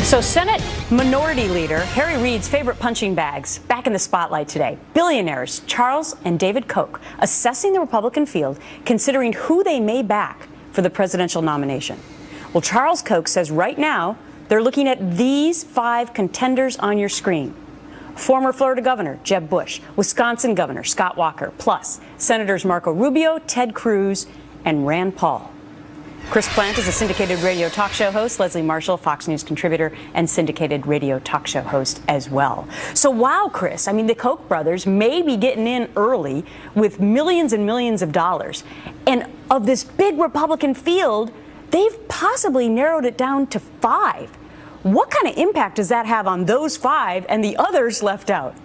So Senate Minority Leader Harry Reid's favorite punching bags back in the spotlight today. Billionaires Charles and David Koch assessing the Republican field, considering who they may back for the presidential nomination. Well, Charles Koch says right now they're looking at these 5 contenders on your screen. Former Florida Governor Jeb Bush, Wisconsin Governor Scott Walker, plus Senators Marco Rubio, Ted Cruz, and Rand Paul. Chris Plant is a syndicated radio talk show host. Leslie Marshall, Fox News contributor and syndicated radio talk show host as well. So wow, Chris, I mean, the Koch brothers may be getting in early with millions and millions of dollars. And of this big Republican field, they've possibly narrowed it down to 5. What kind of impact does that have on those 5 and the others left out?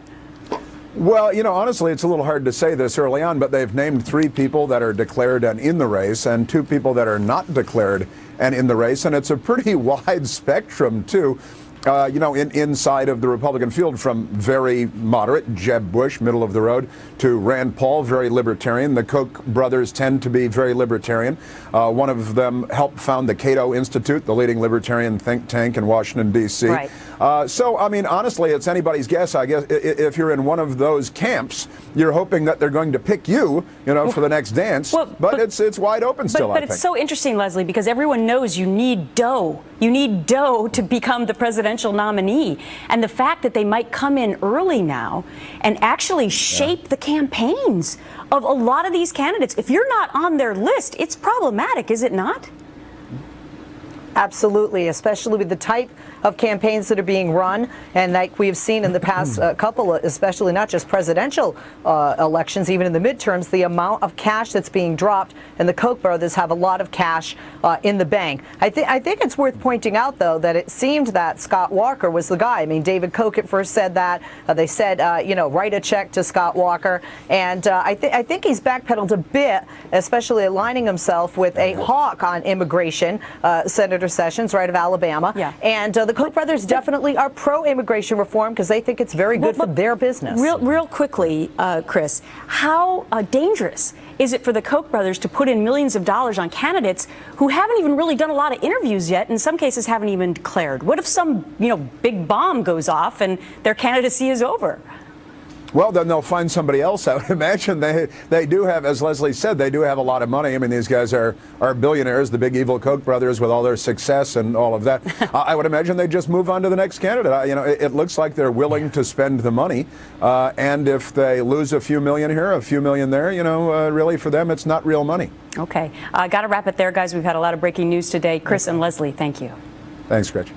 Well, you know, honestly, it's a little hard to say this early on, but they've named 3 people that are declared and in the race and 2 people that are not declared and in the race. And it's a pretty wide spectrum, too. Inside of the Republican field, from very moderate, Jeb Bush, middle of the road, to Rand Paul, very libertarian. The Koch brothers tend to be very libertarian. One of them helped found the Cato Institute, the leading libertarian think tank in Washington, D.C. Right. So, I mean, honestly, it's anybody's guess, I guess. If you're in one of those camps, you're hoping that they're going to pick you, for the next dance. But it's wide open still, I think. But it's so interesting, Leslie, because everyone knows you need dough. You need dough to become the presidential nominee. And the fact that they might come in early now and actually shape the campaigns of a lot of these candidates. If you're not on their list, it's problematic, is it not? Absolutely, especially with the type of campaigns that are being run, and like we have seen in the past couple, especially not just presidential elections, even in the midterms, the amount of cash that's being dropped, and the Koch brothers have a lot of cash in the bank. I think it's worth pointing out, though, that it seemed that Scott Walker was the guy. I mean, David Koch at first said that. They said, write a check to Scott Walker, and I think he's backpedaled a bit, especially aligning himself with a hawk on immigration, Senator Sessions, right, of Alabama. Yeah. And the Koch brothers definitely are pro-immigration reform because they think it's very good for their business. Real quickly, Chris, how dangerous is it for the Koch brothers to put in millions of dollars on candidates who haven't even really done a lot of interviews yet, in some cases haven't even declared? What if some, big bomb goes off and their candidacy is over? Well, then they'll find somebody else. I would imagine they do have, as Leslie said, they do have a lot of money. I mean, these guys are billionaires, the big evil Koch brothers, with all their success and all of that. I would imagine they just move on to the next candidate. It looks like they're willing to spend the money. And if they lose a few million here, a few million there, really for them, it's not real money. Okay. Got to wrap it there, guys. We've had a lot of breaking news today. Chris and Leslie, thank you. Thanks, Gretchen.